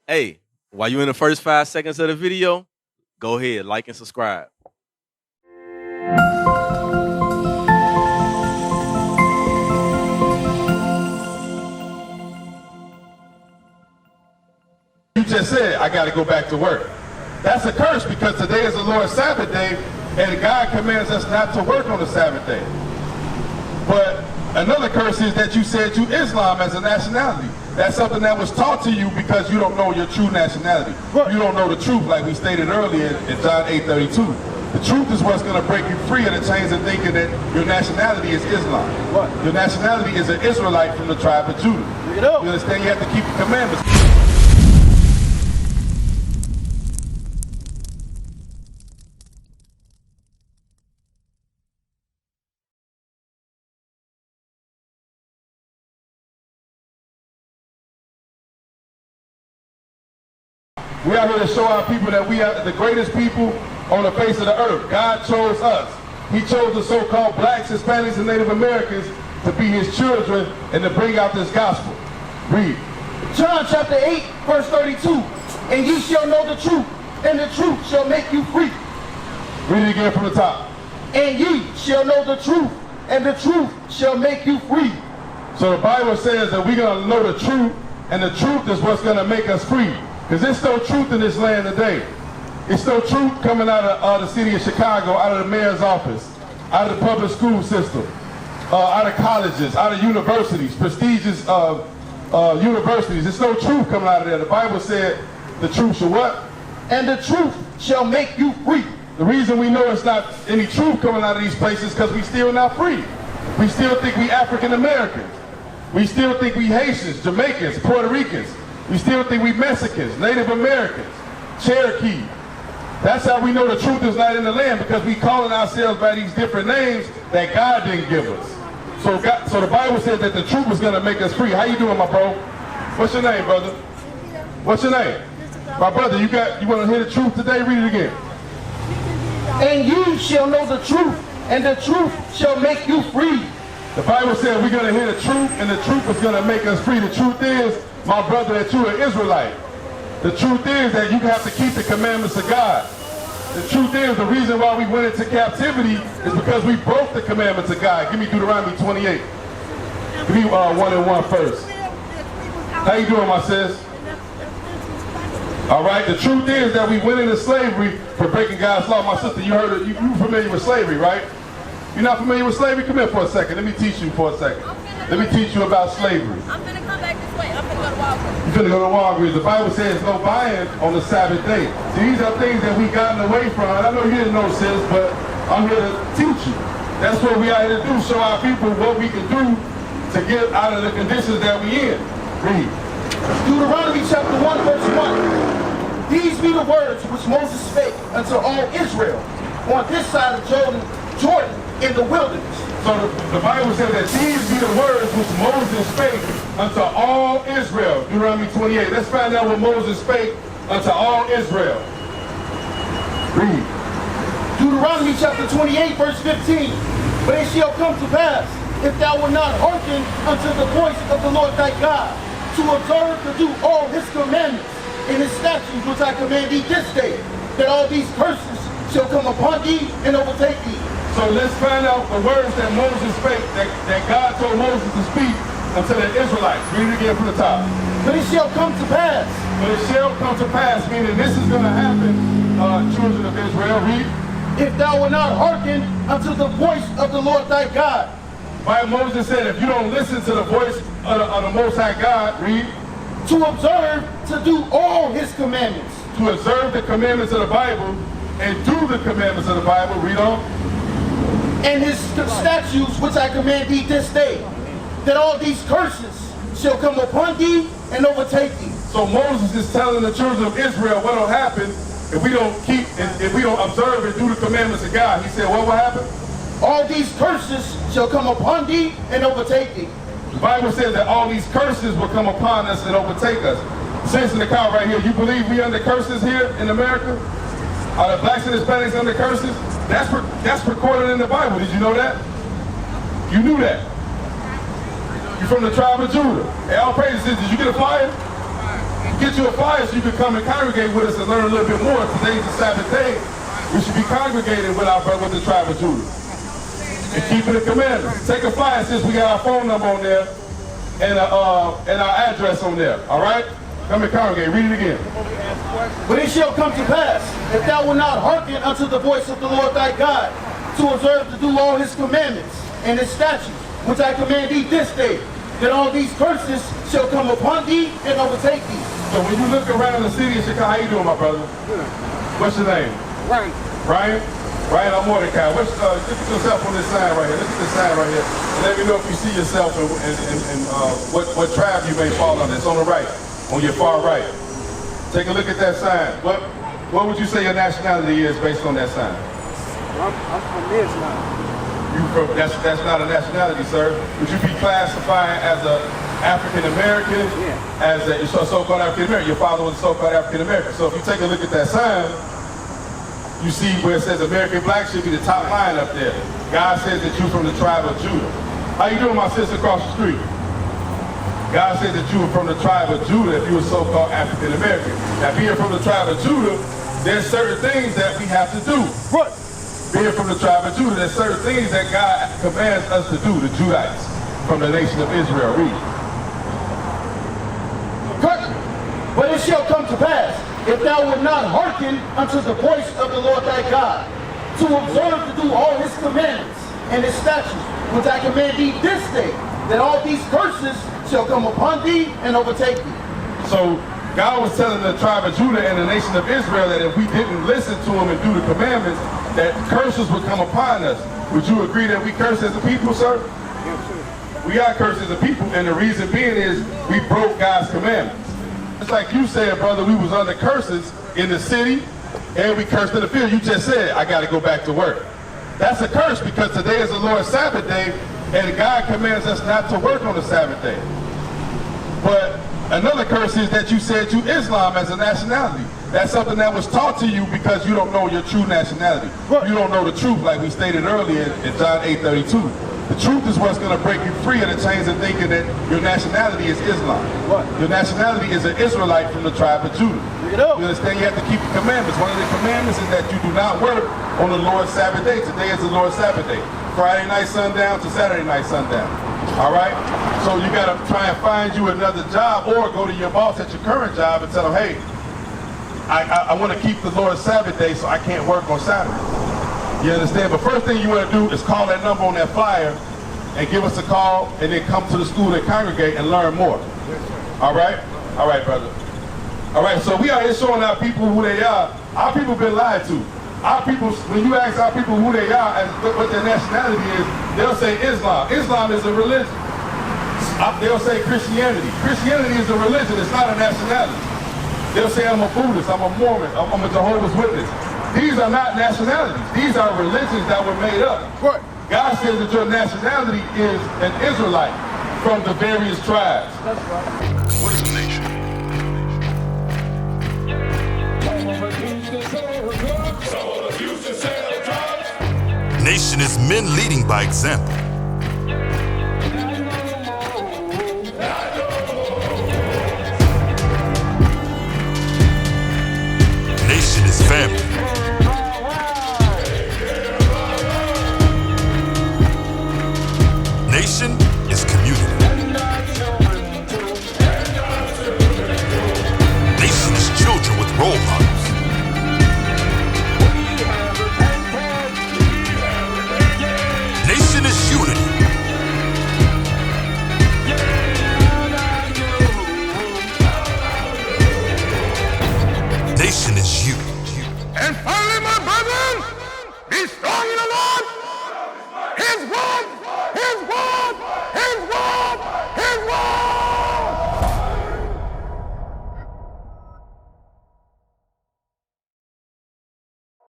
Hey, while you're in the first 5 seconds of the video, go ahead, like and subscribe. You just said, I got to go back to work. That's a curse because today is the Lord's Sabbath day, and God commands us not to work on the Sabbath day. But another curse is that you said to Islam as a nationality. That's something that was taught to you because you don't know your true nationality. You don't know the truth, like we stated earlier in John 8:32. The truth is what's going to break you free of the chains of thinking that your nationality is Islam. What? Your nationality is an Israelite from the tribe of Judah. You understand? You have to keep the commandments. We are here to show our people that we are the greatest people on the face of the earth. God chose us. He chose the so-called blacks, Hispanics, and Native Americans to be his children and to bring out this gospel. Read. John chapter 8, verse 32. And ye shall know the truth, and the truth shall make you free. Read it again from the top. And ye shall know the truth, and the truth shall make you free. So the Bible says that we're going to know the truth, and the truth is what's going to make us free. Because there's no truth in this land today. It's no truth coming out of the city of Chicago, out of the mayor's office, out of the public school system, out of colleges, out of universities, prestigious universities. There's no truth coming out of there. The Bible said the truth shall what? And the truth shall make you free. The reason we know it's not any truth coming out of these places because we still not free. We still think we African Americans. We still think we Haitians, Jamaicans, Puerto Ricans. We still think we Mexicans, Native Americans, Cherokee. That's how we know the truth is not in the land, because we calling ourselves by these different names that God didn't give us. So the Bible said that the truth was going to make us free. How you doing, my bro? What's your name, brother? What's your name? My brother, you want to hear the truth today? Read it again. And ye shall know the truth, and the truth shall make you free. The Bible said we're going to hear the truth, and the truth is going to make us free. The truth is, my brother, that you're an Israelite. The truth is that you have to keep the commandments of God. The truth is the reason why we went into captivity is because we broke the commandments of God. Give me Deuteronomy 28. Give me 1 and 1 first. How you doing, my sis? All right, the truth is that we went into slavery for breaking God's law. My sister, you heard it. You familiar with slavery, right? You're not familiar with slavery? Come here for a second. Let me teach you for a second. Let me teach you about slavery. I'm finna come back this way. I'm finna go to Walgreens. You're finna go to Walgreens. The Bible says no buying on the Sabbath day. See, these are things that we've gotten away from. And I know you didn't know, sis, but I'm here to teach you. That's what we are here to do, show our people what we can do to get out of the conditions that we in. Read. Deuteronomy chapter 1, verse 1. These be the words which Moses spake unto all Israel on this side of Jordan in the wilderness. So the Bible says that these be the words which Moses spake unto all Israel. Deuteronomy 28. Let's find out what Moses spake unto all Israel. Read. Deuteronomy chapter 28, verse 15. But it shall come to pass, if thou wilt not hearken unto the voice of the Lord thy God, to observe to do all his commandments and his statutes which I command thee this day, that all these curses shall come upon thee and overtake thee. So let's find out the words that Moses spake, that God told Moses to speak unto the Israelites. Read it again from the top. But it shall come to pass. But it shall come to pass, meaning this is going to happen, children of Israel. Read. If thou wilt not hearken unto the voice of the Lord thy God. Why Moses said, if you don't listen to the voice of the Most High God, read. To observe, to do all his commandments. To observe the commandments of the Bible and do the commandments of the Bible. Read on. And his statutes which I command thee this day, that all these curses shall come upon thee and overtake thee. So Moses is telling the children of Israel what will happen if we don't observe and do the commandments of God. He said, what will happen? All these curses shall come upon thee and overtake thee. The Bible says that all these curses will come upon us and overtake us. Saints in the car right here, you believe we under curses here in America? Are the blacks and Hispanics under curses? That's recorded in the Bible. Did you know that? You knew that. You're from the tribe of Judah. Hey, all praises. Did you get a flyer? get you a flyer so you can come and congregate with us and learn a little bit more. Today's the Sabbath day. We should be congregating with our brother with the tribe of Judah and keeping the commandments. Take a flyer since we got our phone number on there and our address on there. All right? Come and congregate. Read it again. But it shall come to pass, if thou wilt not hearken unto the voice of the Lord thy God, to observe to do all his commandments and his statutes, which I command thee this day, that all these curses shall come upon thee and overtake thee. So when you look around the city of Chicago, how you doing, my brother? Good. What's your name? Ryan. Ryan? Ryan, I'm Mordecai. Look at yourself on this sign right here. Look at this sign right here. And let me know if you see yourself and what tribe you may fall under. It's on the right, on your far right. Take a look at that sign. What would you say your nationality is based on that sign? I'm from Islam. That's not a nationality, sir. Would you be classified as a African American? Yeah. As a so-called African American. Your father was a so-called African American. So if you take a look at that sign, you see where it says American Black should be the top line up there. God says that you're from the tribe of Judah. How you doing, my sister across the street? God says that you were from the tribe of Judah if you were so-called African American. Now, being from the tribe of Judah, there's certain things that we have to do. What? Being from the tribe of Judah, there's certain things that God commands us to do, the Judites, from the nation of Israel. Read. But it shall come to pass, if thou wilt not hearken unto the voice of the Lord thy God, to observe to do all his commandments and his statutes, which I command thee this day, that all these curses shall come upon thee and overtake thee. So God was telling the tribe of Judah and the nation of Israel that if we didn't listen to him and do the commandments, that curses would come upon us. Would you agree that we curse as a people, sir? Yes, sir. We are cursed as a people, and the reason being is we broke God's commandments. It's like you said, brother, we was under curses in the city, and we cursed in the field. You just said, I got to go back to work. That's a curse because today is the Lord's Sabbath day, and God commands us not to work on the Sabbath day. But another curse is that you said you Islam as a nationality. That's something that was taught to you because you don't know your true nationality. You don't know the truth, like we stated earlier in John 8:32. The truth is what's going to break you free of the chains of thinking that your nationality is Islam. Your nationality is an Israelite from the tribe of Judah. You understand? You have to keep the commandments. One of the commandments is that you do not work on the Lord's Sabbath day. Today is the Lord's Sabbath day. Friday night sundown to Saturday night sundown. All right? So you got to try and find you another job or go to your boss at your current job and tell them, hey, I want to keep the Lord's Sabbath day so I can't work on Saturday. You understand? But first thing you want to do is call that number on that flyer and give us a call and then come to the school and congregate and learn more. All right? All right, brother. All right, so we are here showing our people who they are. Our people been lied to. Our people, when you ask our people who they are and what their nationality is, they'll say Islam. Islam is a religion. They'll say Christianity. Christianity is a religion. It's not a nationality. They'll say I'm a Buddhist, I'm a Mormon, I'm a Jehovah's Witness. These are not nationalities. These are religions that were made up. Right. God says that your nationality is an Israelite from the various tribes. That's right. What is a nation? Nation is men leading by example. Nation is family. Nation is community. Nation is children with role models. Nation is unity. Nation is you. And finally, my brethren, be strong in the Lord. His word